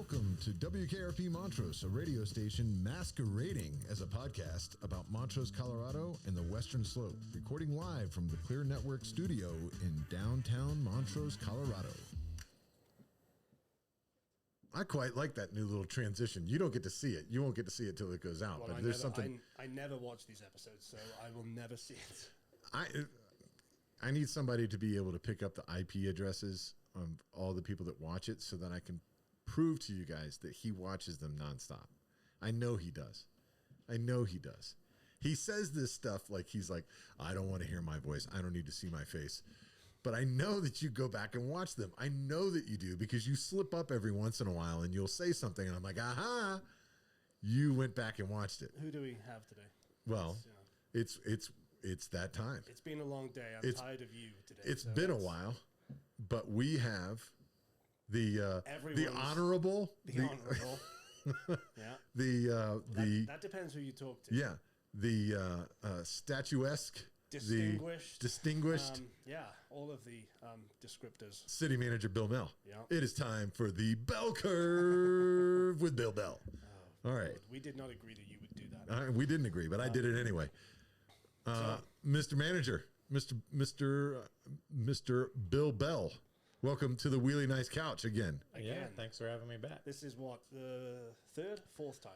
Welcome to WKRP Montrose, a radio station masquerading as a podcast about Montrose, Colorado and the Western Slope, recording live from the Clear Network studio in downtown Montrose, Colorado. I quite like that new little transition. You don't get to see it. You won't get to see it till it goes out. Well, but there's something. I never watch these episodes, so I will never see it. I need somebody to be able to pick up the IP addresses of all the people that watch it so that I can prove to you guys that he watches them nonstop. I know he does. He says this stuff like he's like, I don't want to hear my voice. I don't need to see my face. But I know that you go back and watch them. I know that you do because you slip up every once in a while and you'll say something and I'm like, aha, you went back and watched it. Who do we have today? Well, it's that time. It's been a long day. I'm tired of you today. It's been a while, but we have the honorable, yeah. That depends who you talk to. Yeah, the statuesque, distinguished. All of the descriptors. City Manager Bill Mell. Yeah. It is time for the bell curve with Bill Bell. All right. We did not agree that you would do that. We didn't agree, but I did it anyway. Mr. Manager, Mr. Bill Bell. Welcome to the Wheelie Nice Couch again. Yeah, thanks for having me back. This is what, the fourth time?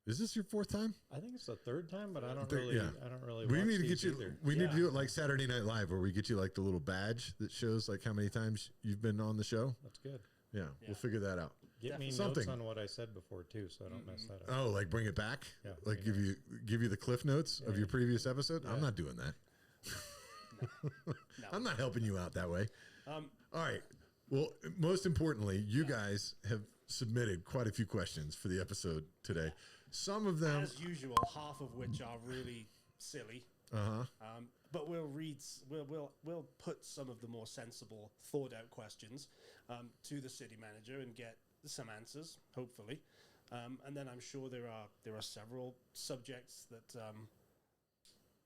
Is this your fourth time? I think it's the third time, but I don't really. We need to get you. Either. We need to do it like Saturday Night Live, where we get you like the little badge that shows like how many times you've been on the show. That's good. Yeah, we'll figure that out. Get me notes on what I said before too, so I don't mess that up. Oh, like bring it back? Yeah. Like give you the cliff notes of your previous episode? Yeah. I'm not doing that. No. I'm not helping you out that way. All right. Well, most importantly, you guys have submitted quite a few questions for the episode today. Some of them, as usual, half of which are really silly. But we'll put some of the more sensible, thought out questions to the city manager and get some answers, hopefully. And then I'm sure there are several subjects that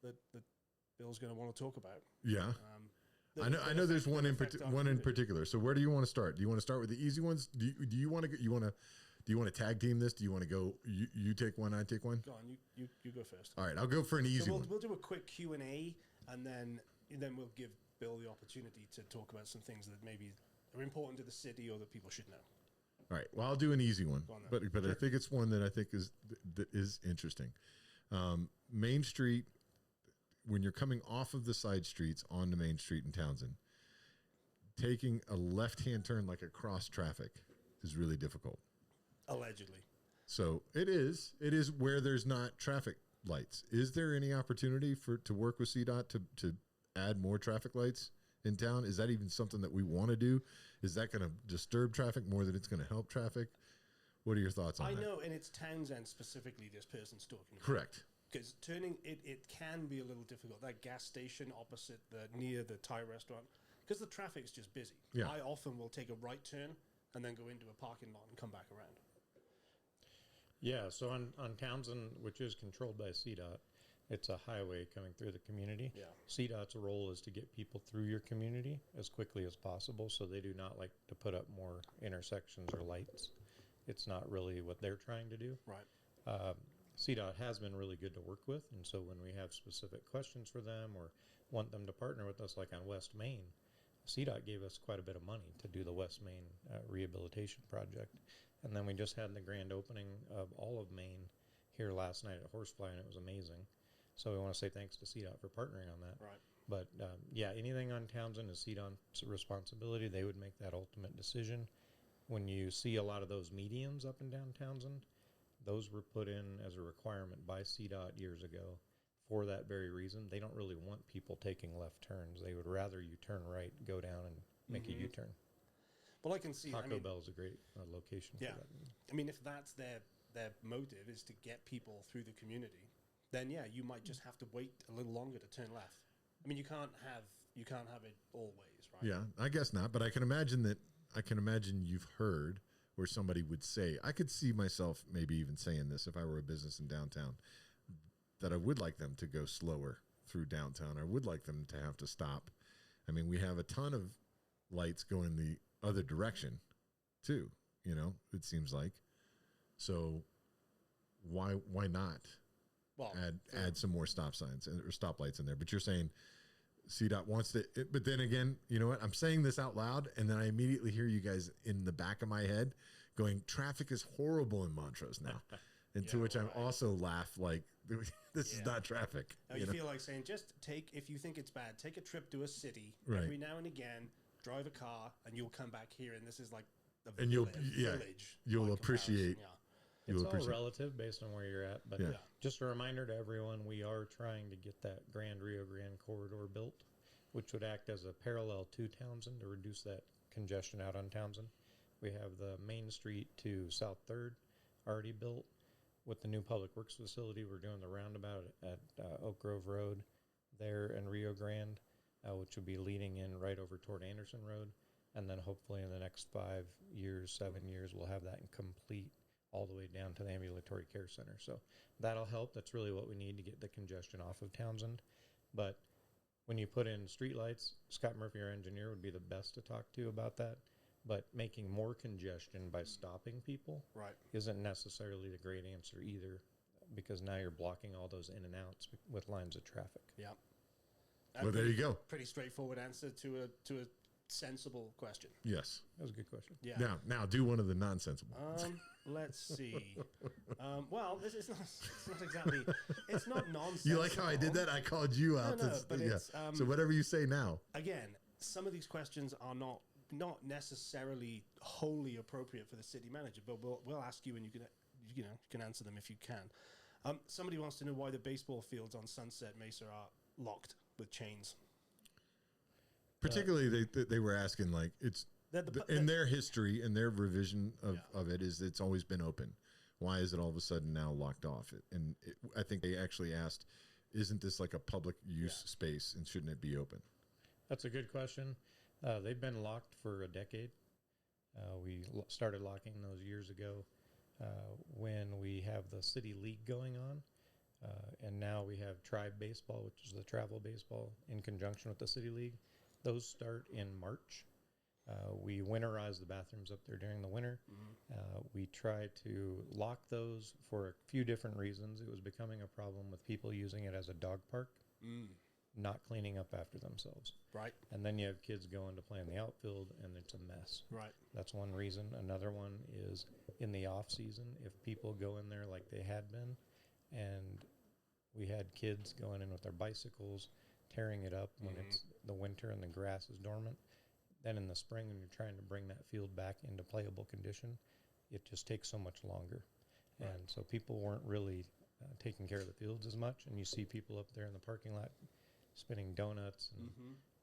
that Bill's going to want to talk about. Yeah. I know there's one in particular. So where do you want to start? Do you want to start with the easy ones? Do you want to tag team this? Do you want to go you take one, I take one? Go on, you go first. All right, I'll go for an easy one. We'll do a quick Q&A and then we'll give Bill the opportunity to talk about some things that maybe are important to the city or that people should know. All right. Well, I'll do an easy one. But sure. I think it's one that I think is interesting. Main Street, when you're coming off of the side streets onto Main Street in Townsend, taking a left-hand turn like across traffic is really difficult. Allegedly. So it is where there's not traffic lights. Is there any opportunity to work with CDOT to add more traffic lights in town? Is that even something that we want to do? Is that going to disturb traffic more than it's going to help traffic? What are your thoughts on that? I know, and it's Townsend specifically this person's talking about. Correct. Because turning it can be a little difficult. That gas station opposite near the Thai restaurant, because the traffic's just busy. Yeah. I often will take a right turn and then go into a parking lot and come back around. Yeah, so on Townsend, which is controlled by CDOT, it's a highway coming through the community. Yeah. CDOT's role is to get people through your community as quickly as possible, so they do not like to put up more intersections or lights. It's not really what they're trying to do. Right. CDOT has been really good to work with, and so when we have specific questions for them or want them to partner with us, like on West Main, CDOT gave us quite a bit of money to do the West Main rehabilitation project. And then we just had the grand opening of all of Maine here last night at Horsefly, and it was amazing. So we want to say thanks to CDOT for partnering on that. Right. But, anything on Townsend is CDOT's responsibility. They would make that ultimate decision. When you see a lot of those medians up and down Townsend, those were put in as a requirement by CDOT years ago for that very reason. They don't really want people taking left turns. They would rather you turn right, go down, and make a U-turn. Well, I can see... Taco Bell is a great location for that. I mean, if that's their motive is to get people through the community, then, you might just have to wait a little longer to turn left. I mean, you can't have it always, right? Yeah, I guess not. But I can imagine you've heard where somebody would say, I could see myself maybe even saying this if I were a business in downtown, that I would like them to go slower through downtown. I would like them to have to stop. I mean, we have a ton of lights going the other direction too it seems like. So why not Well, add some more stop signs or stoplights in there? But you're saying CDOT wants to, but then again, you know what? I'm saying this out loud, and then I immediately hear you guys in the back of my head going, traffic is horrible in Montrose now. And to which I also laugh like, this is not traffic. Now you feel like saying, just if you think it's bad, take a trip to a city every now and again, drive a car, and you'll come back here, and this is like the village. You'll appreciate. It's all relative based on where you're at, but just a reminder to everyone, we are trying to get that Rio Grande corridor built, which would act as a parallel to Townsend to reduce that congestion out on Townsend. We have the Main Street to South 3rd already built. With the new public works facility, we're doing the roundabout at Oak Grove Road there in Rio Grande, which would be leading in right over toward Anderson Road. And then hopefully in the next 7 years, we'll have that complete all the way down to the ambulatory care center. So that'll help. That's really what we need to get the congestion off of Townsend. But when you put in streetlights, Scott Murphy, our engineer, would be the best to talk to about that. But making more congestion by stopping people isn't necessarily the great answer either, because now you're blocking all those in and outs with lines of traffic. Yeah. Well, there you go. Pretty straightforward answer to a sensible question. Yes. That was a good question. Yeah. Now do one of the nonsensible. Let's see. Well, it's not exactly. It's not nonsense. You like how I did that? I called you out. No, but it's, so whatever you say now. Again, some of these questions are not necessarily wholly appropriate for the city manager, but we'll ask you, and you can answer them if you can. Somebody wants to know why the baseball fields on Sunset Mesa are locked with chains. Particularly, they were asking, like, it's in their history and their revision of it is it's always been open. Why is it all of a sudden now locked off? I think they actually asked, isn't this like a public use space and shouldn't it be open? That's a good question. They've been locked for a decade. We started locking those years ago when we have the city league going on. And now we have Tribe Baseball, which is the travel baseball, in conjunction with the city league. Those start in March. We winterize the bathrooms up there during the winter. We try to lock those for a few different reasons. It was becoming a problem with people using it as a dog park, not cleaning up after themselves. Right. And then you have kids going to play in the outfield, and it's a mess. Right. That's one reason. Another one is in the off season, if people go in there like they had been, and we had kids going in with their bicycles, tearing it up when it's the winter and the grass is dormant. Then in the spring, when you're trying to bring that field back into playable condition, it just takes so much longer. Right. And so people weren't really taking care of the fields as much. And you see people up there in the parking lot spinning donuts and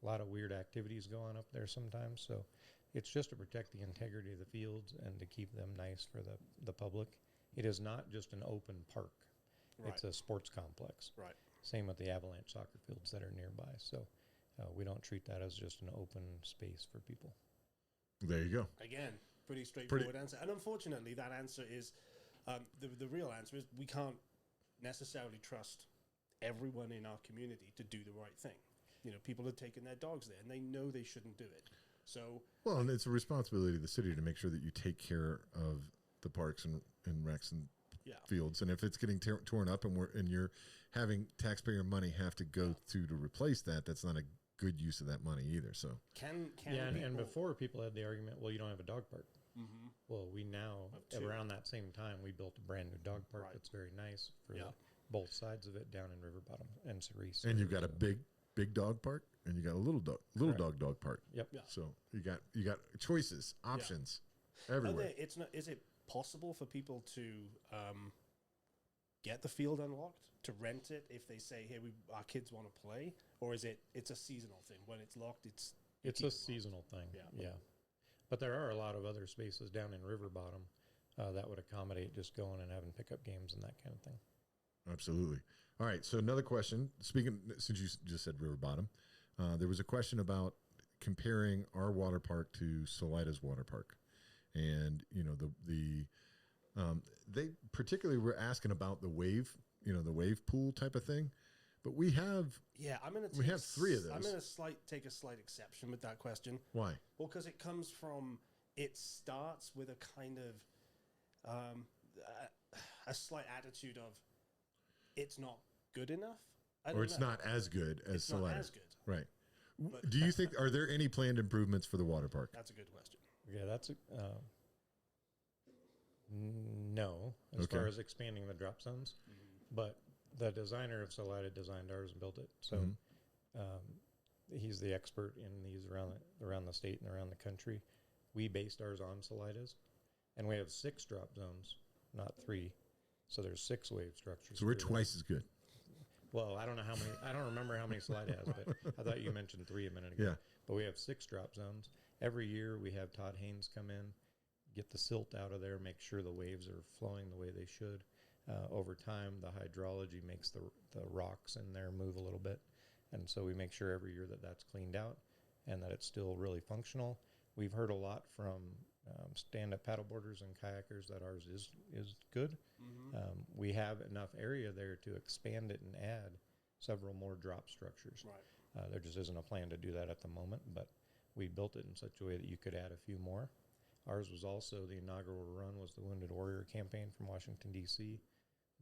a lot of weird activities going up there sometimes. So it's just to protect the integrity of the fields and to keep them nice for the public. It is not just an open park. Right. It's a sports complex. Right. Same with the Avalanche soccer fields that are nearby. So we don't treat that as just an open space for people. There you go. Again, pretty straightforward answer. And unfortunately, that answer is, the real answer is we can't necessarily trust everyone in our community to do the right thing. You know, people are taking their dogs there, and they know they shouldn't do it. So, well, and it's a responsibility of the city to make sure that you take care of the parks and recs and fields. And if it's getting torn up and you're having taxpayer money have to go to replace that, that's not a good use of that money either. So and before people had the argument, well, you don't have a dog park. Well, we now around that same time we built a brand new dog park that's very nice for both sides of it down in Riverbottom and Cerise. And you've got a big dog park and you got a little dog park. Yep. Yeah. So you got choices, options everywhere. Is it possible for people to get the field unlocked, to rent it if they say, hey, our kids want to play? Or is it's a seasonal thing? When it's locked, it's a seasonal thing. Yeah. But there are a lot of other spaces down in Riverbottom that would accommodate just going and having pickup games and that kind of thing. Absolutely. All right. So another question, since you just said Riverbottom, there was a question about comparing our water park to Salida's water park. And, you know, they particularly were asking about the wave pool type of thing. But we have we have three of those. I'm going to take a slight exception with that question. Why? Well, because it comes from it starts with a kind of a slight attitude of it's not good enough, or it's not as good as Salida. Not as good, right? Do you think are there any planned improvements for the water park? That's a good question. Yeah, that's a no, as far as expanding the drop zones, but the designer of Salida designed ours and built it, so he's the expert in these around the state and around the country. We based ours on Salida's, and we have 6 drop zones, not 3. So there's 6 wave structures. So we're twice as good. Well, I don't know how many. I don't remember how many Salida has, but I thought you mentioned 3 a minute ago. Yeah. But we have 6 drop zones. Every year we have Todd Haynes come in, get the silt out of there, make sure the waves are flowing the way they should. Over time, the hydrology makes the rocks in there move a little bit. And so we make sure every year that that's cleaned out and that it's still really functional. We've heard a lot from stand-up paddleboarders and kayakers that ours is good. We have enough area there to expand it and add several more drop structures. Right. There just isn't a plan to do that at the moment, but we built it in such a way that you could add a few more. Ours was also, the inaugural run was the Wounded Warrior campaign from Washington, D.C.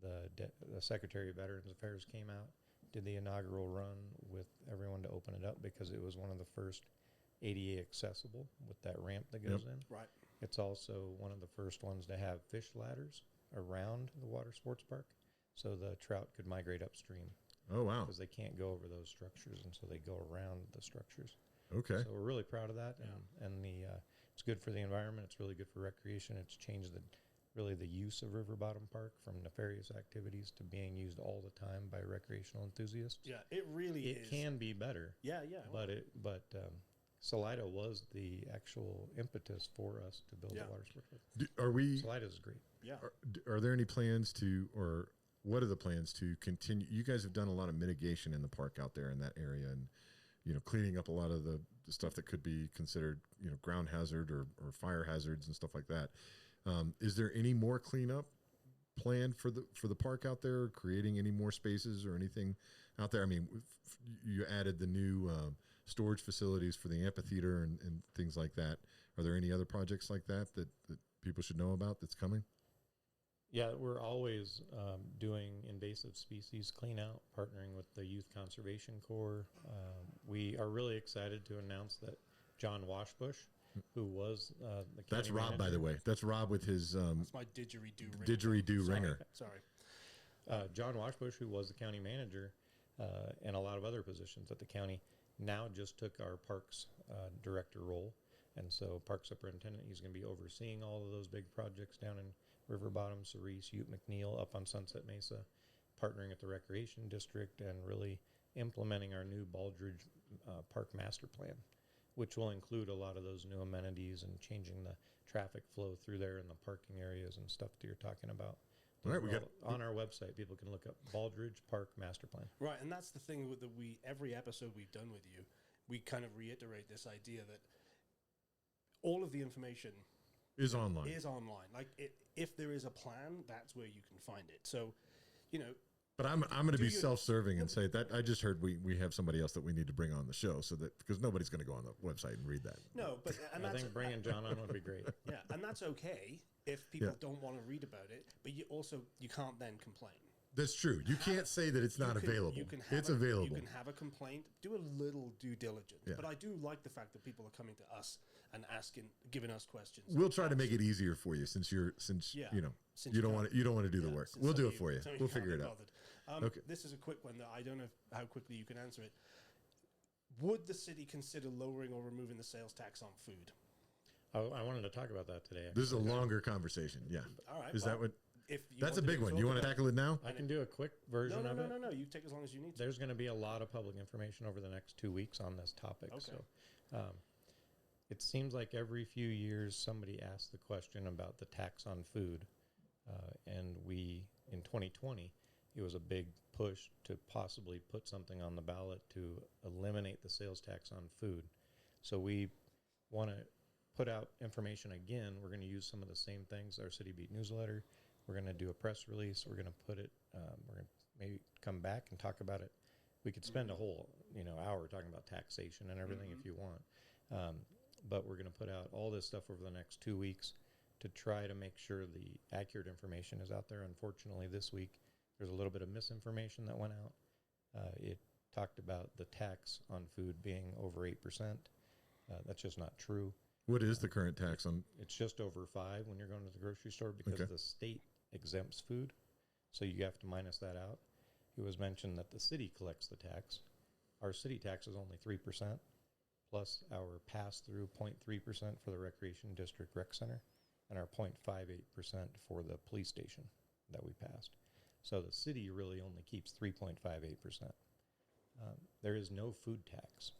The Secretary of Veterans Affairs came out, did the inaugural run with everyone to open it up because it was one of the first ADA accessible with that ramp that goes in. Right. It's also one of the first ones to have fish ladders around the water sports park so the trout could migrate upstream. Oh, wow. Because they can't go over those structures, and so they go around the structures. Okay. So we're really proud of that, and it's good for the environment. It's really good for recreation. It's changed the use of Riverbottom Park from nefarious activities to being used all the time by recreational enthusiasts. Yeah, it really is. It can be better. Yeah. But Salida was the actual impetus for us to build the water sports park. Salida is great. Yeah. Are there any plans to, or what are the plans to continue? You guys have done a lot of mitigation in the park out there in that area, and cleaning up a lot of the stuff that could be considered ground hazard or fire hazards and stuff like that. Is there any more cleanup planned for the park out there? Creating any more spaces or anything out there? I mean, you added the new storage facilities for the amphitheater and things like that. Are there any other projects like that people should know about that's coming? Yeah, we're always doing invasive species clean out, partnering with the Youth Conservation Corps. We are really excited to announce that John Washbush, who was the That's county Rob, manager, by the way. That's Rob with his That's my didgeridoo ringer. Didgeridoo ringer. Sorry. John Washbush, who was the county manager and a lot of other positions at the county, now just took our parks director role. And so park superintendent, he's going to be overseeing all of those big projects down in Riverbottom, Cerise, Ute McNeil, up on Sunset Mesa, partnering at the Recreation District and really implementing our new Baldridge Park Master Plan, which will include a lot of those new amenities and changing the traffic flow through there in the parking areas and stuff that you're talking about. All right, we got on our website, people can look up Baldridge Park Master Plan. Right, and that's the thing with every episode we've done with you, we kind of reiterate this idea that all of the information is online. Like if there is a plan, that's where you can find it. So, But I'm going to be self-serving and say that I just heard we have somebody else that we need to bring on the show, so that because nobody's going to go on the website and read that. No, but and I think bringing John on would be great. Yeah, and that's okay if people don't want to read about it, but you can't then complain. That's true. You can't say that it's not available. It's available. You can have a complaint. Do a little due diligence. Yeah. But I do like the fact that people are coming to us and giving us questions. We'll try to make it easier for you since you don't want to do the work. We'll do it for you. We'll figure it out. Okay. This is a quick one that I don't know how quickly you can answer it. Would the city consider lowering or removing the sales tax on food? Oh, I wanted to talk about that today. This is a longer conversation. Yeah. All right. Is that what? That's a want big one. You want to tackle it now? I can do a quick version of it. No. You take as long as you need to. There's going to be a lot of public information over the next 2 weeks on this topic. Okay. So it seems like every few years somebody asks the question about the tax on food. And in 2020, it was a big push to possibly put something on the ballot to eliminate the sales tax on food. So we want to put out information again. We're going to use some of the same things, our City Beat newsletter. We're going to do a press release. We're going to put it, we're going to maybe come back and talk about it. We could spend a whole, hour talking about taxation and everything if you want. but we're going to put out all this stuff over the next 2 weeks to try to make sure the accurate information is out there. Unfortunately, this week, there's a little bit of misinformation that went out. It talked about the tax on food being over 8%. That's just not true. What is the current tax on? It's just over 5 when you're going to the grocery store because the state exempts food. So you have to minus that out. It was mentioned that the city collects the tax. Our city tax is only 3%, plus our pass-through 0.3% for the Recreation District Rec Center, and our 0.58% for the police station that we passed. So the city really only keeps 3.58%. There is no food tax.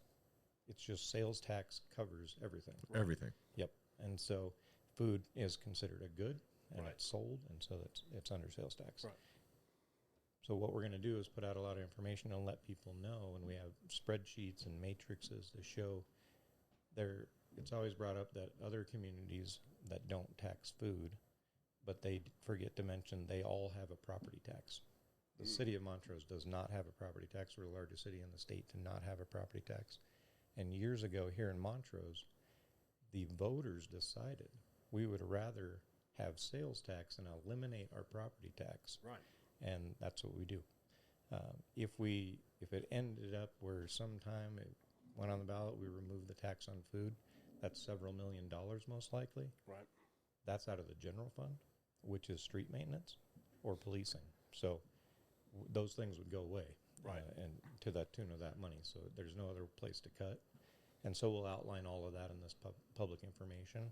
It's just sales tax covers everything. Right. Everything. Yep. And so food is considered a good, and right. it's sold, and so it's under sales tax. Right. So what we're going to do is put out a lot of information and let people know, and we have spreadsheets and matrices to show there. It's always brought up that other communities that don't tax food, but they forget to mention they all have a property tax. The city of Montrose does not have a property tax. We're the largest city in the state to not have a property tax. And years ago here in Montrose, the voters decided we would rather have sales tax and eliminate our property tax. Right. And that's what we do. If it ended up where sometime it went on the ballot, we removed the tax on food, that's several $1 million most likely. Right. That's out of the general fund, which is street maintenance or policing. So those things would go away. Right. And to that tune of that money. So there's no other place to cut. And so we'll outline all of that in this public information.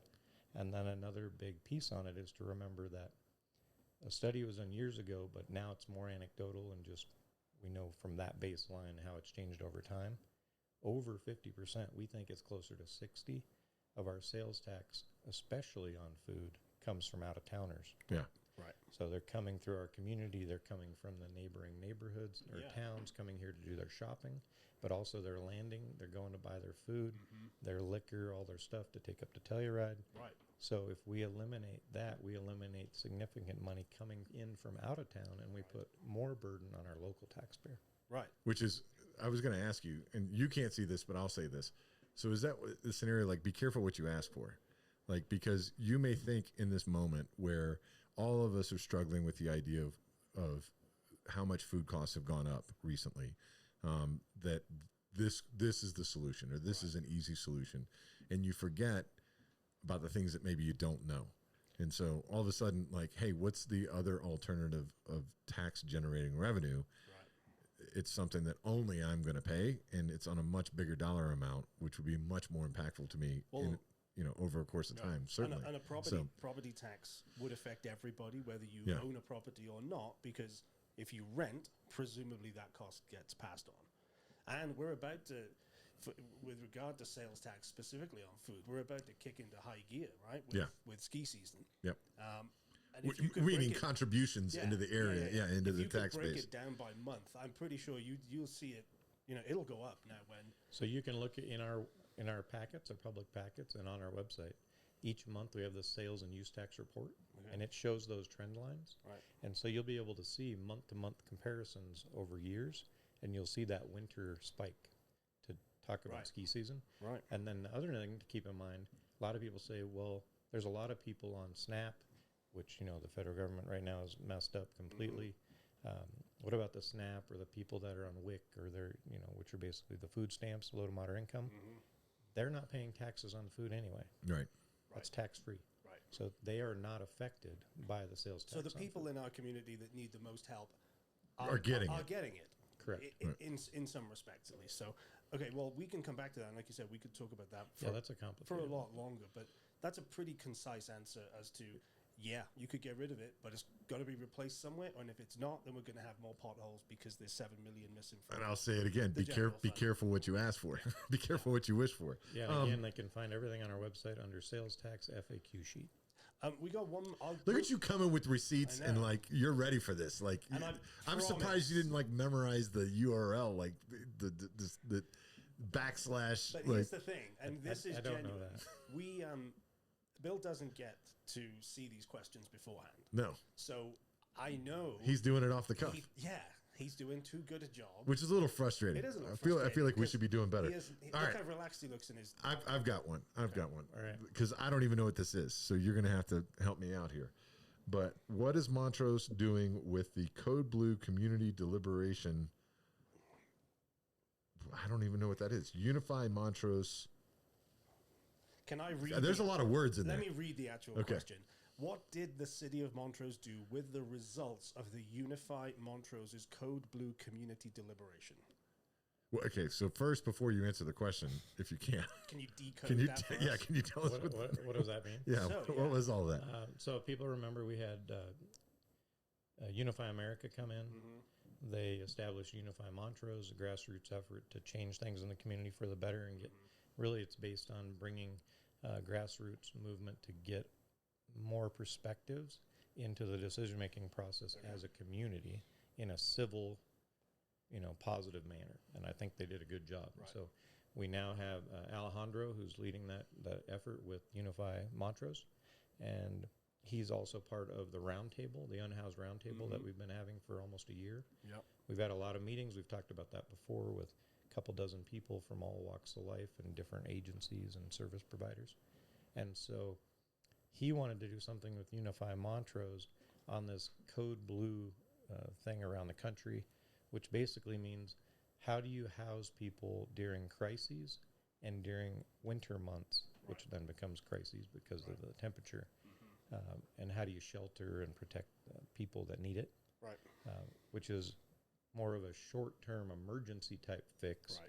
And then another big piece on it is to remember that a study was done years ago, but now it's more anecdotal and just we know from that baseline how it's changed over time. Over 50%, we think it's closer to 60 of our sales tax, especially on food, comes from out-of-towners. Yeah. Right. So they're coming through our community. They're coming from the neighboring neighborhoods or towns, coming here to do their shopping, but also they're landing. They're going to buy their food, their liquor, all their stuff to take up to Telluride. Right. So if we eliminate that, we eliminate significant money coming in from out of town, and we put more burden on our local taxpayer. Right. Which is, I was going to ask you, and you can't see this, but I'll say this. So is that the scenario, like, be careful what you ask for? Like, because you may think in this moment where all of us are struggling with the idea of how much food costs have gone up recently, that this is the solution, or this is an easy solution, and you forget about the things that maybe you don't know. And so all of a sudden, like, hey, what's the other alternative of tax generating revenue? Right. It's something that only I'm going to pay, and it's on a much bigger dollar amount, which would be much more impactful to me over a course of time, certainly. And a property tax would affect everybody, whether you own a property or not, because if you rent, presumably that cost gets passed on. And we're about to, with regard to sales tax specifically on food, we're about to kick into high gear, right? With ski season. Yep. And if you could we need contributions into the area, into the tax base. If you break it down by month, I'm pretty sure you'll see it. It'll go up now when. So you can look in our packets, our public packets, and on our website. Each month we have the sales and use tax report, and it shows those trend lines. Right. And so you'll be able to see month-to-month comparisons over years, and you'll see that winter spike to talk about ski season. Right. And then the other thing to keep in mind, a lot of people say, well, there's a lot of people on SNAP, which, the federal government right now is messed up completely. What about the SNAP or the people that are on WIC or they're, which are basically the food stamps, low to moderate income? They're not paying taxes on food anyway. Right. That's tax-free. Right. So they are not affected by the sales tax. So the people in our community that need the most help are getting it. Correct. In some respects, at least. So, okay, well, we can come back to that. And like you said, we could talk about that that's a complicated for a lot longer. But that's a pretty concise answer as to, you could get rid of it, but it's got to be replaced somewhere. And if it's not, then we're going to have more potholes because there's 7 million missing. And I'll say it again: be careful what you ask for. Be careful what you wish for. Yeah. Again, they can find everything on our website under sales tax FAQ sheet. We got one. Look at you coming with receipts and like you're ready for this. Like I'm surprised you didn't memorize the URL, like the backslash. But here's the thing, and this is genuine. Know that. We Bill doesn't get to see these questions beforehand. No. So I know he's doing it off the cuff. He's doing too good a job. Which is a little frustrating. It is a little I feel like we because should be doing better. Look All right. how relaxed he looks in his. I've got one. I've got one. All right. Because I don't even know what this is. So you're going to have to help me out here. But what is Montrose doing with the Code Blue community deliberation? I don't even know what that is. Unify Montrose. Can I read? There's a lot of words in there. Let me read the actual question. What did the city of Montrose do with the results of the Unify Montrose's Code Blue community deliberation? Well, okay, so first, before you answer the question, if you can, Can you decode that for us? can you tell us What does that mean? Yeah, So, what was all that? So if people remember, we had Unify America come in. They established Unify Montrose, a grassroots effort to change things in the community for the better and get. Really, it's based on bringing grassroots movement to get more perspectives into the decision-making process as a community in a civil, positive manner. And I think they did a good job. Right. So we now have Alejandro, who's leading that effort with Unify Montrose. And he's also part of the roundtable, the unhoused roundtable that we've been having for almost a year. Yep. We've had a lot of meetings. We've talked about that before with a couple dozen people from all walks of life and different agencies and service providers. And so he wanted to do something with Unify Montrose on this Code Blue thing around the country, which basically means how do you house people during crises and during winter months, which then becomes crises because of the temperature, and how do you shelter and protect people that need it, which is more of a short-term emergency type fix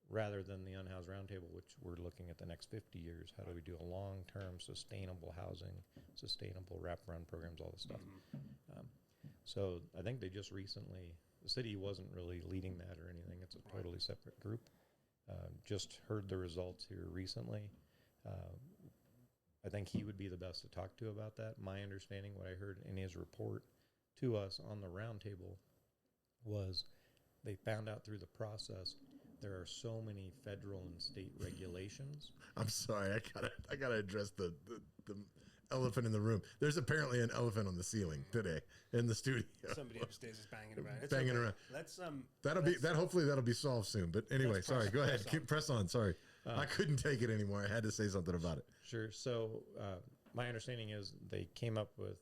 rather than the unhoused roundtable, which we're looking at the next 50 years. How do we do a long-term sustainable housing, sustainable wraparound programs, all this stuff. So I think they just recently, the city wasn't really leading that or anything. It's a totally separate group. Just heard the results here recently. I think he would be the best to talk to about that. My understanding, what I heard in his report to us on the roundtable was they found out through the process there are so many federal and state regulations. I'm sorry, I gotta address the elephant in the room. There's apparently an elephant on the ceiling today in the studio. Somebody upstairs is banging around. It's Banging okay. around. Let's Hopefully that'll be solved soon. But anyway, Let's sorry. press- Go ahead. press on. Keep press on. Sorry, I couldn't take it anymore. I had to say something about it. Sure. So my understanding is they came up with,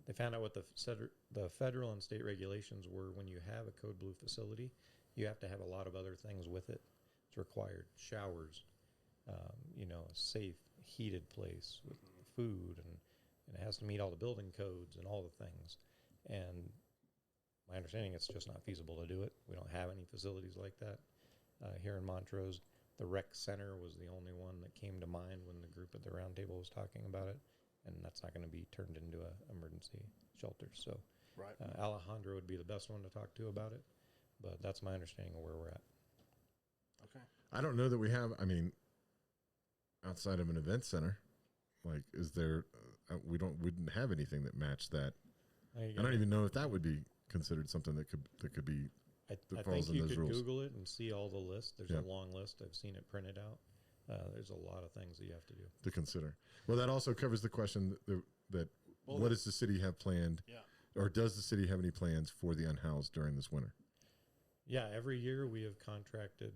they found out what the federal and state regulations were when you have a Code Blue facility. You have to have a lot of other things with it. It's required showers, a safe, heated place with food, and it has to meet all the building codes and all the things. And my understanding, it's just not feasible to do it. We don't have any facilities like that here in Montrose. The rec center was the only one that came to mind when the group at the roundtable was talking about it, and that's not going to be turned into an emergency shelter. So Alejandro would be the best one to talk to about it, but that's my understanding of where we're at. Okay. I don't know that we have. I mean, outside of an event center, like, is there? Wouldn't have anything that matched that. I don't even know if that would be considered something that could be. I think falls in you those could rules. Google it and see all the lists. There's a long list. I've seen it printed out. There's a lot of things that you have to do. To consider. Well, that also covers the question that what does the city have planned, or does the city have any plans for the unhoused during this winter? Yeah, every year we have contracted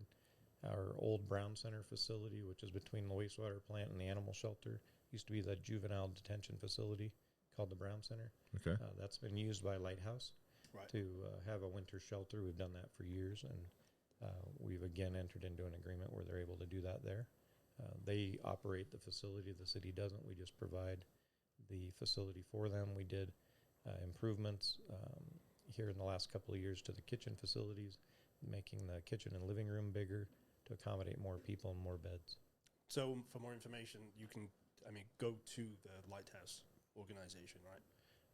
our old Brown Center facility, which is between the wastewater plant and the animal shelter. Used to be the juvenile detention facility called the Brown Center. Okay. That's been used by Lighthouse to have a winter shelter. We've done that for years, and we've again entered into an agreement where they're able to do that there. They operate the facility. The city doesn't. We just provide the facility for them. We did improvements here in the last couple of years to the kitchen facilities, making the kitchen and living room bigger to accommodate more people and more beds. So for more information, you can, go to the Lighthouse organization, right?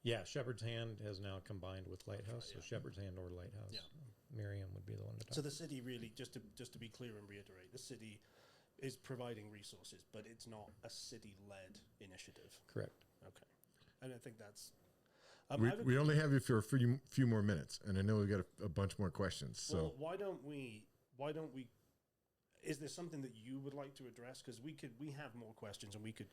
Yeah, Shepherd's Hand has now combined with Lighthouse, so Shepherd's Hand or Lighthouse. Yeah. Miriam would be the one to talk. So the city really, just to be clear and reiterate, the city is providing resources, but it's not a city-led initiative. Correct. Okay. And I think that's... we only have you for a few more minutes, and I know we've got a bunch more questions. So why don't we is there something that you would like to address? Because we have more questions, and we could.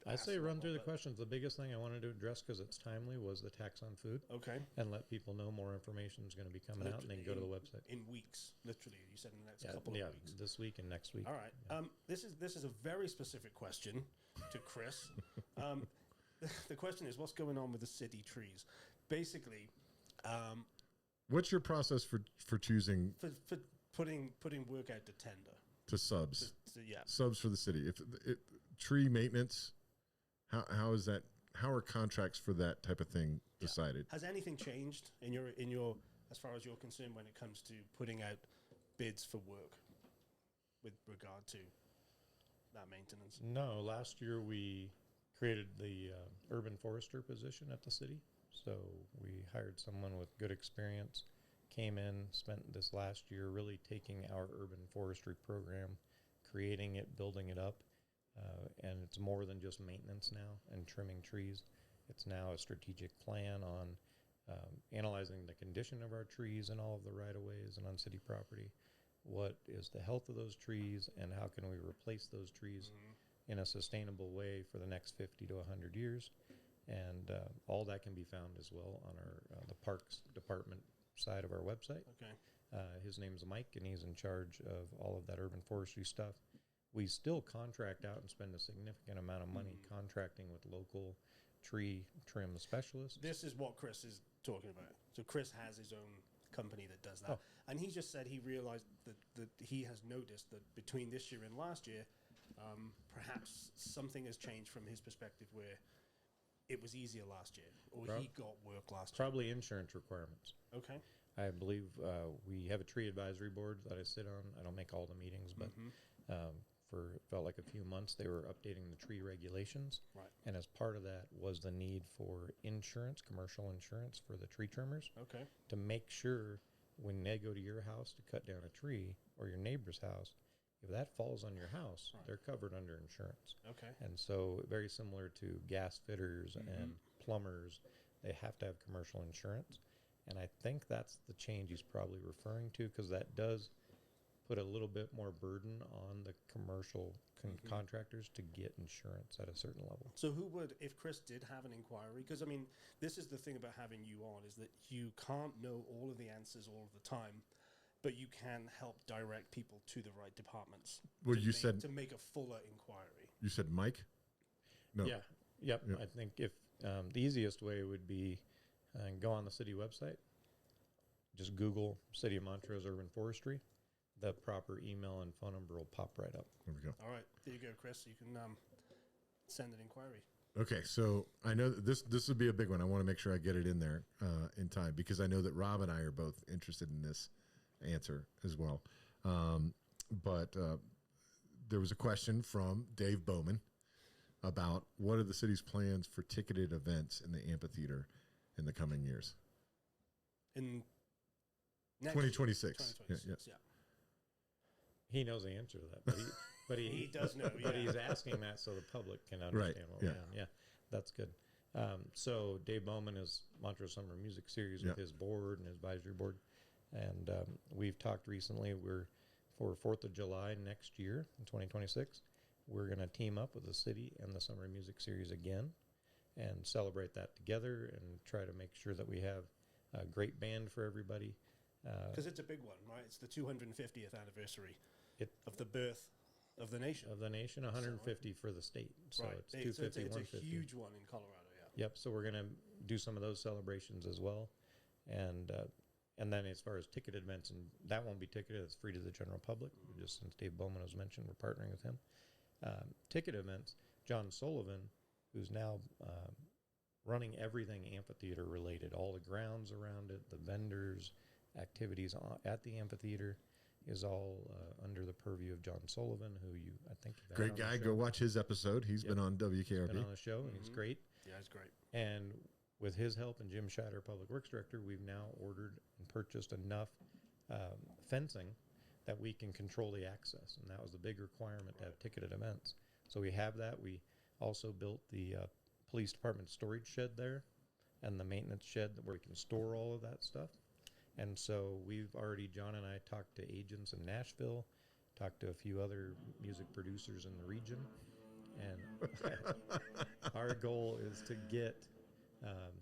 I ask say them run all, through the but- questions. The biggest thing I wanted to address, because it's timely, was the tax on food, Okay. and let people know more information is going to be coming out, and then go to the website. In weeks, literally. You said in the next couple of weeks. This week and next week. All right. Yeah. This is a very specific question to Chris. The question is, what's going on with the city trees? Basically, What's your process for choosing for putting work out to tender. to subs? Yeah. Subs for the city. If tree maintenance, how is that? How are contracts for that type of thing decided? Has anything changed in your as far as you're concerned when it comes to putting out bids for work with regard to that maintenance? No, last year we created the urban forester position at the city. So we hired someone with good experience, came in, spent this last year really taking our urban forestry program, creating it, building it up. And it's more than just maintenance now and trimming trees. It's now a strategic plan on analyzing the condition of our trees and all of the right-of-ways and on city property. What is the health of those trees, and how can we replace those trees in a sustainable way for the next 50 to 100 years? And all that can be found as well on our the Parks Department side of our website. Okay. His name's Mike, and he's in charge of all of that urban forestry stuff. We still contract out and spend a significant amount of money contracting with local tree trim specialists. This is what Chris is talking about. So Chris has his own company that does that. And he just said he realized that he has noticed that between this year and last year, perhaps something has changed from his perspective where it was easier last year, or he got work last year. Probably insurance requirements. Okay. I believe we have a tree advisory board that I sit on. I don't make all the meetings, but felt like a few months they were updating the tree regulations. Right. And as part of that was the need for insurance, commercial insurance for the tree trimmers. Okay. To make sure when they go to your house to cut down a tree or your neighbor's house, if that falls on your house, they're covered under insurance. Okay. And so very similar to gas fitters and plumbers, they have to have commercial insurance. And I think that's the change he's probably referring to, because that does put a little bit more burden on the commercial contractors to get insurance at a certain level. So who would, if Chris did have an inquiry, because I mean, this is the thing about having you on, is that you can't know all of the answers all of the time, but you can help direct people to the right departments. Well, to make a fuller inquiry. You said Mike? No. Yeah. Yep. I think if the easiest way would be go on the city website, just Google City of Montrose Urban Forestry. The proper email and phone number will pop right up. There we go. All right. There you go, Chris. You can send an inquiry. Okay, so I know that this would be a big one. I want to make sure I get it in there in time, because I know that Rob and I are both interested in this answer as well. But there was a question from Dave Bowman about what are the city's plans for ticketed events in the amphitheater in the coming years. In 2026. Yeah. He knows the answer to that, but he does know. But he's asking that so the public can understand what we're doing. Yeah, that's good. So Dave Bowman is Montrose Summer Music Series with his board and his advisory board, and we've talked recently. We're for 4th of July next year in 2026. We're going to team up with the city and the Summer Music Series again, and celebrate that together, and try to make sure that we have a great band for everybody. Because it's a big one, right? It's the 250th anniversary of the birth of the nation. 150 for the state. So right. it's 250, it's 150. a huge one in Colorado, yeah. Yep. So we're going to do some of those celebrations as well. And then as far as ticketed events, and that won't be ticketed, it's free to the general public. Just since Dave Bowman was mentioned, we're partnering with him. Ticket events, John Sullivan, who's now running everything amphitheater related, all the grounds around it, the vendors, activities at the amphitheater, is all under the purview of John Sullivan, who I think you've Great guy. Go watch his episode. He's been on WKRP. He's been on the show, and he's great. Yeah, he's great. And with his help and Jim Shatter, Public Works Director, we've now ordered and purchased enough fencing that we can control the access. And that was the big requirement to have ticketed events. So we have that. We also built the police department storage shed there and the maintenance shed where we can store all of that stuff. And so we've already, John and I talked to agents in Nashville, talked to a few other music producers in the region, and our goal is to get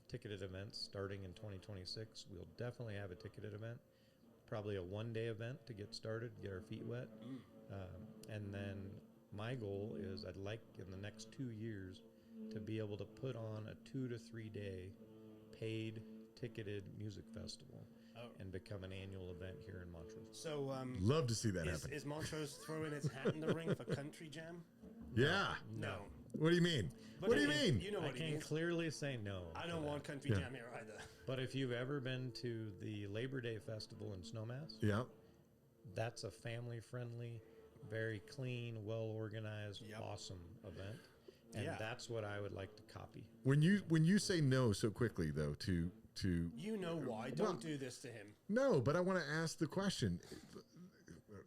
ticketed events starting in 2026. We'll definitely have a ticketed event, probably a one-day event to get started, get our feet wet. And then my goal is I'd like in the next 2 years to be able to put on a 2 to 3 day paid ticketed music festival and become an annual event here in Montrose. So, love to see that happen. Is Montrose throwing its hat in the ring for Country Jam? Yeah. No. What do you mean? But What do you mean? You know what I can clearly say no. I don't want Country Jam here either. But if you've ever been to the Labor Day Festival in Snowmass, Yeah. that's a family-friendly, very clean, well-organized, Yep. awesome event. And that's what I would like to copy. When you say no so quickly, though, to You know why. Don't do this to him. no, but I want to ask the question.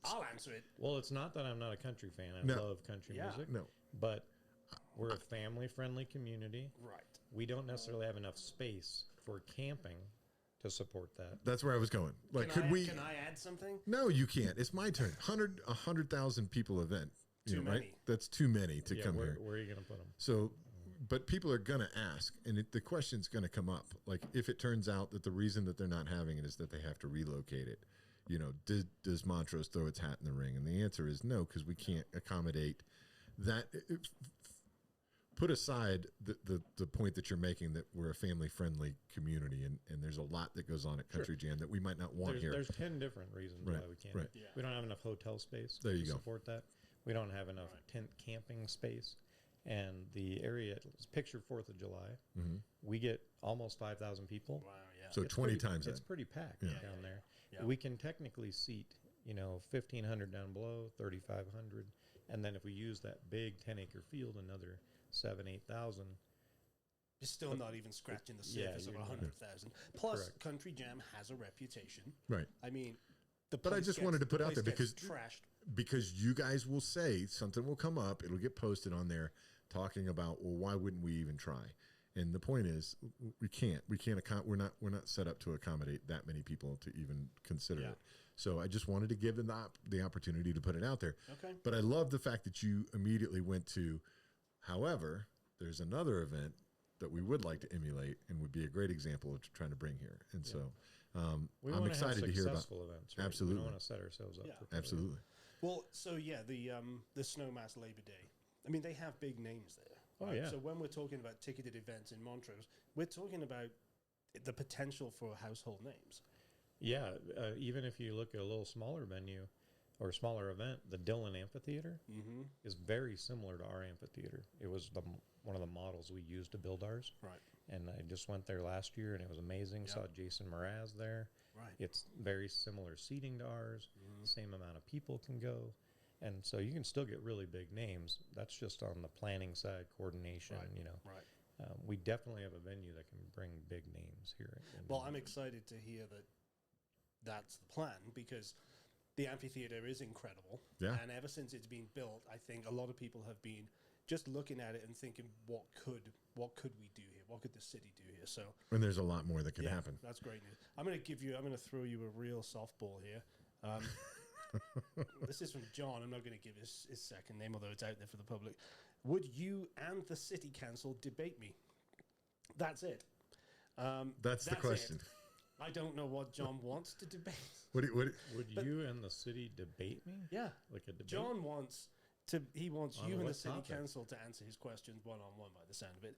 I'll answer it. Well, it's not that I'm not a country fan. I No. love country Yeah. music. No. But we're a family-friendly community. Right. We don't necessarily have enough space for camping to support that. That's where I was going. Like, Can I add something? No, you can't. It's my turn. 100,000 people event. Too right? many. That's too many to come where, here. Where are you going to put them? So, but people are going to ask, and the question's going to come up. Like, if it turns out that the reason that they're not having it is that they have to relocate it, does Montrose throw its hat in the ring? And the answer is no, because we can't accommodate that. Put aside the point that you're making that we're a family-friendly community, and there's a lot that goes on at Country Jam that we might not want here. There's 10 different reasons why we can't. Right. Yeah. We don't have enough hotel space There you to go. support that. We don't have enough tent camping space. And the area, it's pictured 4th of July. Mm-hmm. We get almost 5,000 people. Wow, yeah. So It's 20 pretty- times It's that. pretty packed Yeah. down there. Yeah. We can technically seat, 1,500 down below, 3,500. And then if we use that big 10-acre field, another 8,000. You're still not even scratching the surface of you're not. 100,000. Plus, Correct. Country Jam has a reputation. Right. I mean, But I just wanted to put out there because trashed. you guys will say something will come up, it'll get posted on there talking about, well, why wouldn't we even try? And the point is, we can't we're not set up to accommodate that many people to even consider it. So I just wanted to give them the opportunity to put it out there. Okay. But I love the fact that you immediately went to, however, there's another event that we would like to emulate and would be a great example of trying to bring here. And so We I'm wanna excited have to hear about successful events. Right? Absolutely. We don't want to set ourselves up Yeah. for failure. absolutely. Well, so yeah, the Snowmass Labor Day. I mean, they have big names there. Oh, yeah. So when we're talking about ticketed events in Montrose, we're talking about the potential for household names. Yeah, even if you look at a little smaller venue or smaller event, the Dillon Amphitheater Mm-hmm. is very similar to our amphitheater. It was one of the models we used to build ours. Right. And I just went there last year, and it was amazing. Yep. Saw Jason Mraz there. Right. It's very similar seating to ours. Same amount of people can go. And so you can still get really big names. That's just on the planning side, coordination, Right. Right. We definitely have a venue that can bring big names here. Well, I'm excited to hear that that's the plan because the amphitheater is incredible. Yeah. And ever since it's been built, I think a lot of people have been just looking at it and thinking, what could we do here? What could the city do here? So And there's a lot more that can happen. that's great news. I'm going to throw you a real softball here. This is from John. I'm not going to give his second name, although it's out there for the public. Would you and the city council debate me? That's it. That's the question. it. I don't know what John wants to debate. What Would you and the city debate me? Yeah. Like a debate? John wants you On and the what city topic? council to answer his questions one-on-one by the sound of it.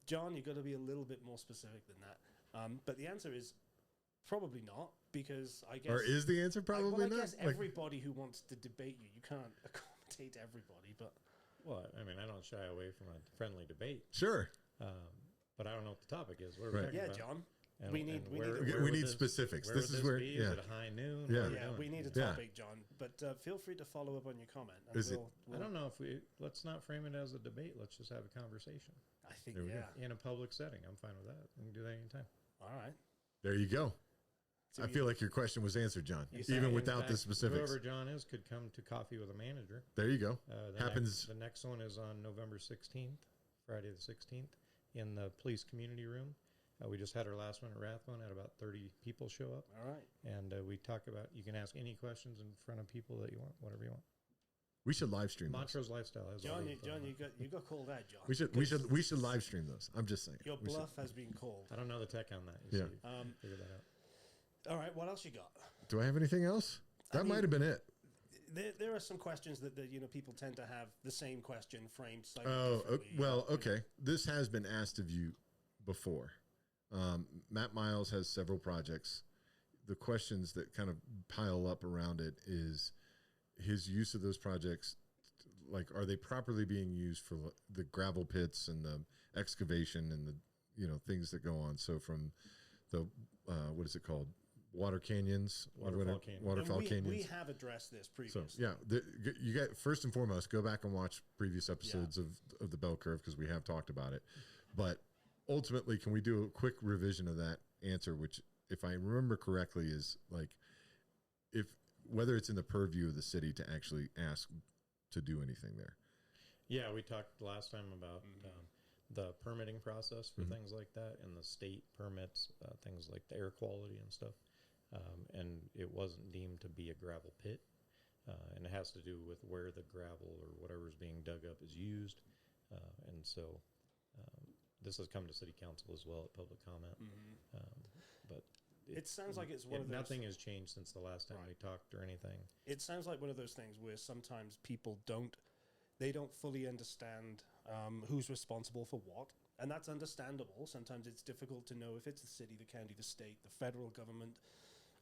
John, you've got to be a little bit more specific than that. But the answer is probably not, because I guess... Or is the answer probably I not? guess Like, everybody who wants to debate you can't accommodate everybody, but... Well, I mean, I don't shy away from a friendly debate, sure. but I don't know what the topic is. What are we Right. talking Yeah, about? John. And- We need- and we where- need- Okay, where we would need specifics. Where This would is where, be? yeah. Is it a high noon? Yeah. What are we Yeah, doing? we need a Yeah. topic, John, but feel free to follow up on your comment. And Is it- I don't know if let's not frame it as a debate. Let's just have a conversation I think, There we go. yeah. in a public setting. I'm fine with that. We can do that anytime. All right. There you go. So I you- feel like your question was answered, John, In even fact- without in the fact, specifics. Whoever John is could come to coffee with a manager. There you go. The Happens. the next one is on November 16th, Friday the 16th, in the police community room. We just had our last one at Rathbone, had about 30 people show up. All right. And we talk about, you can ask any questions in front of people that you want, whatever you want. We should live stream those. Montrose Lifestyle has John, you got called out, John. We should live stream those. I'm just saying. Your bluff has been called. I don't know the tech on that. Yeah. Figure that out. All right. What else you got? Do I have anything else? That might have been it. There are some questions that people tend to have the same question framed slightly Oh, differently. well, okay. This has been asked of you before. Matt Miles has several projects. The questions that kind of pile up around it is his use of those projects. Like, are they properly being used for the gravel pits and the excavation and the, things that go on? So from the, what is it called? Water canyons, waterfall canyons. We have addressed this previously. So you got, first and foremost, go back and watch previous episodes of the bell curve, because we have talked about it. But ultimately, can we do a quick revision of that answer, which, if I remember correctly, is like, whether it's in the purview of the city to actually ask to do anything there. Yeah, we talked last time about the permitting process for things like that, and the state permits, things like the air quality and stuff. And it wasn't deemed to be a gravel pit. And it has to do with where the gravel or whatever is being dug up is used. And so this has come to city council as well at public comment. But it sounds like it's one of those... Nothing has changed since the last time we talked or anything. It sounds like one of those things where sometimes people don't fully understand who's responsible for what. And that's understandable. Sometimes it's difficult to know if it's the city, the county, the state, the federal government.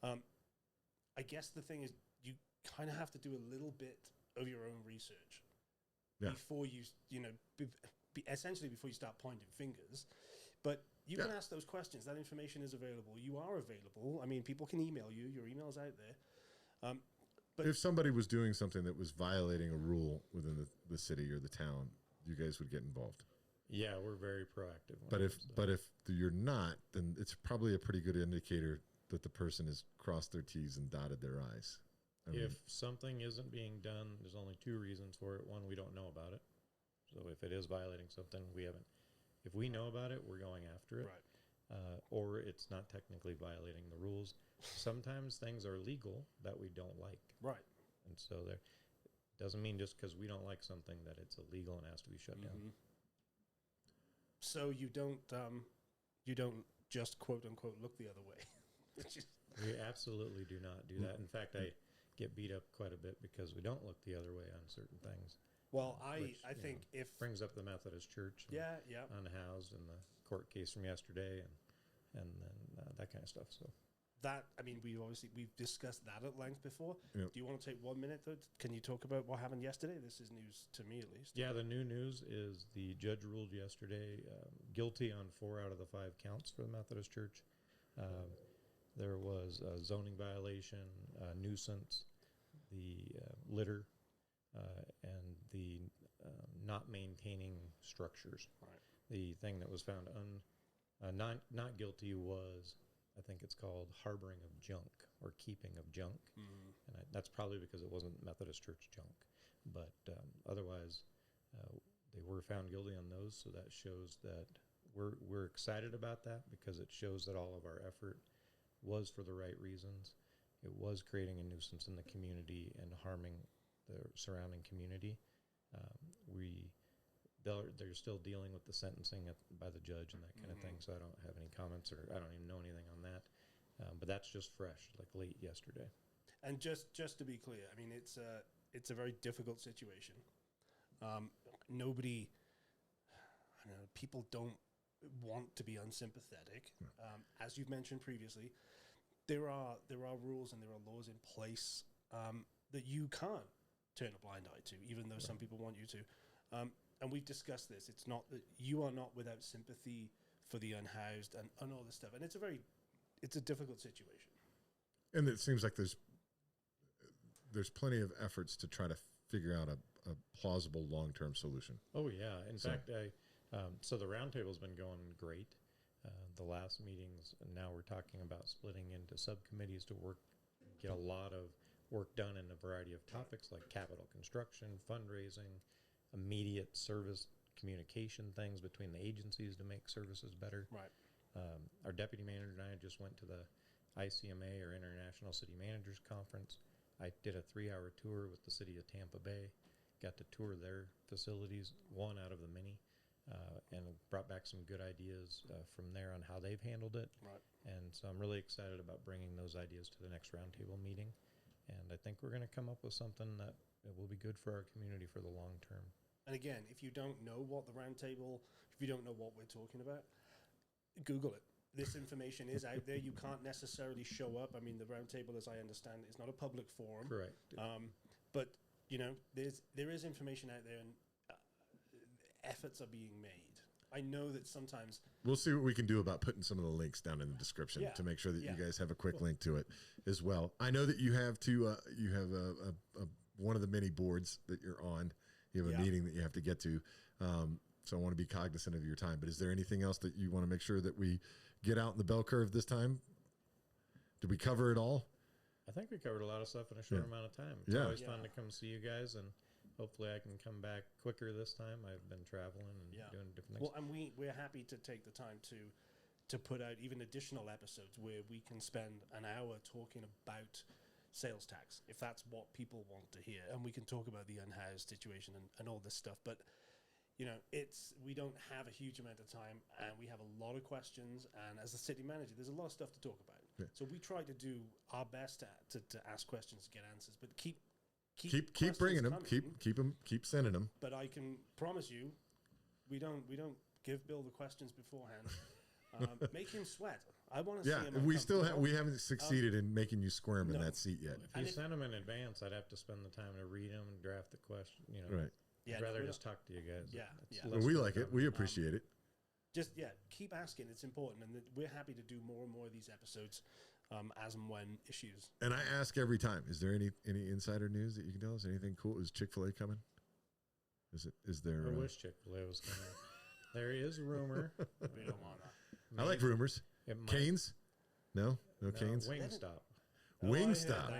I guess the thing is, you kind of have to do a little bit of your own research before you, essentially before you start pointing fingers. But you can ask those questions. That information is available. You are available. I mean, people can email you. Your email's out there. But if somebody was doing something that was violating a rule within the city or the town, you guys would get involved. Yeah, we're very proactive. But if you're not, then it's probably a pretty good indicator that the person has crossed their T's and dotted their I's. If something isn't being done, there's only two reasons for it. One, we don't know about it. So if it is violating something, we haven't. If we know about it, we're going after it. Right. Or it's not technically violating the rules. Sometimes things are legal that we don't like. Right. And so there doesn't mean just because we don't like something that it's illegal and has to be shut down. So you don't just quote unquote look the other way. We absolutely do not do that. In fact, I get beat up quite a bit because we don't look the other way on certain things. Well, I think if brings up the Methodist Church, unhoused, and the court case from yesterday, and then that kind of stuff. So that, I mean, we've discussed that at length before. Yep. Do you want to take 1 minute though? Can you talk about what happened yesterday? This is news to me, at least. Yeah, the new news is the judge ruled yesterday guilty on 4 out of the 5 counts for the Methodist Church. There was a zoning violation, nuisance, the litter, and the not maintaining structures. Right. The thing that was found not guilty was, I think it's called harboring of junk or keeping of junk. And that's probably because it wasn't Methodist Church junk. But otherwise, they were found guilty on those. So that shows that we're excited about that, because it shows that all of our effort was for the right reasons. It was creating a nuisance in the community and harming the surrounding community. They're still dealing with the sentencing by the judge and that kind of thing, so I don't have any comments, or I don't even know anything on that. But that's just fresh, like late yesterday. And just to be clear, I mean, it's a very difficult situation. Nobody, I don't know, people don't want to be unsympathetic. As you've mentioned previously, there are rules and there are laws in place that you can't turn a blind eye to, even though some people want you to. And we've discussed this. It's not that you are not without sympathy for the unhoused and all this stuff. And it's a difficult situation. And it seems like there's plenty of efforts to try to figure out a plausible long-term solution. Oh yeah. In fact, so the roundtable's been going great. The last meetings, and now we're talking about splitting into subcommittees to get a lot of work done in a variety of topics like capital construction, fundraising, immediate service communication things between the agencies to make services better. Right. Our deputy manager and I just went to the ICMA, or International City Managers Conference. I did a 3-hour tour with the city of Tampa Bay, got to tour their facilities, one out of the many, and brought back some good ideas from there on how they've handled it. Right. And so I'm really excited about bringing those ideas to the next roundtable meeting. And I think we're going to come up with something that will be good for our community for the long term. And again, if you don't know what the roundtable, if you don't know what we're talking about, Google it. This information is out there. You can't necessarily show up. I mean, the roundtable, as I understand, is not a public forum. Correct. But you know, there is information out there, and efforts are being made. I know that sometimes we'll see what we can do about putting some of the links down in the description to make sure that you guys have a quick link to it as well. I know that you have one of the many boards that you're on. You have a meeting that you have to get to. So I want to be cognizant of your time. But is there anything else that you want to make sure that we get out in the bell curve this time? Did we cover it all? I think we covered a lot of stuff in a short amount of time. It's always fun to come see you guys, and hopefully I can come back quicker this time. I've been traveling and doing different things. Well, and we're happy to take the time to put out even additional episodes where we can spend an hour talking about sales tax, if that's what people want to hear. And we can talk about the unhoused situation and all this stuff. But, you know, we don't have a huge amount of time, and we have a lot of questions. And as a city manager, there's a lot of stuff to talk about. Yeah. So we try to do our best to ask questions, get answers, but keep bringing them, keep sending them. But I can promise you, we don't give Bill the questions beforehand. Make him sweat. I want to see him. We haven't succeeded in making you squirm in that seat yet. If you send them in advance, I'd have to spend the time to read them and draft the question. You know, right? I'd rather just talk to you guys. Well, we like it. We appreciate it. Keep asking. It's important, and we're happy to do more and more of these episodes as and when issues. And I ask every time: is there any insider news that you can tell us? Anything cool? Is Chick-fil-A coming? Is there? I wish Chick-fil-A was coming. There is rumor. We don't want that. I like rumors. Canes? No Canes. Wingstop. Wingstop.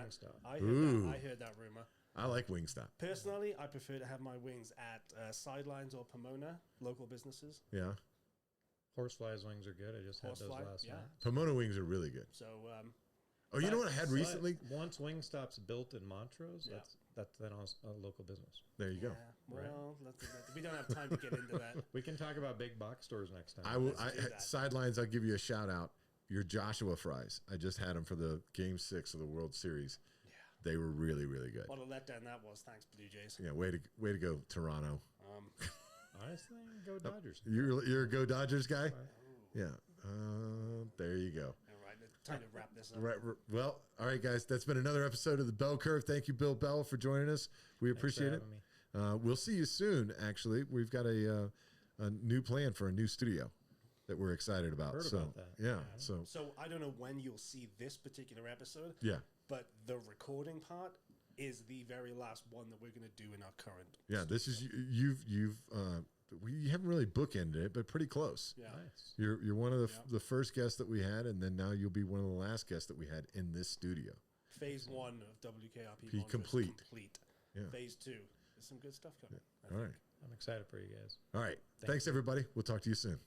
I heard that rumor. I like Wingstop. Personally, I prefer to have my wings at Sidelines or Pomona, local businesses. Yeah. Horsefly's wings are good. I just had those last night. Pomona wings are really good. So, you know what I had recently? Once Wingstop's built in Montrose, that's then a local business. There you go. Well, we don't have time to get into that. We can talk about big box stores next time. I will. Sidelines, I'll give you a shout out. Your Joshua fries. I just had them for the Game 6 of the World Series. Yeah. They were really, really good. What a letdown that was. Thanks, Blue Jays. Yeah, way to go, Toronto. Honestly, go Dodgers. You're a go Dodgers guy? Yeah. There you go. All right, time to wrap this up. Right. Well, all right, guys. That's been another episode of the Bell Curve. Thank you, Bill Bell, for joining us. We appreciate it. We'll see you soon. Actually, we've got a new plan for a new studio that we're excited about. Heard about that. Yeah. So I don't know when you'll see this particular episode. Yeah. But the recording part is the very last one that we're going to do in our current. Yeah. studio. This is we haven't really bookended it, but pretty close. Yeah. Nice. You're one of the first guests that we had, and then now you'll be one of the last guests that we had in this studio. Phase 1 of WKRP complete. Yeah. Phase 2. There's some good stuff coming. Yeah. All right. I'm excited for you guys. All right. Thanks, everybody. We'll talk to you soon.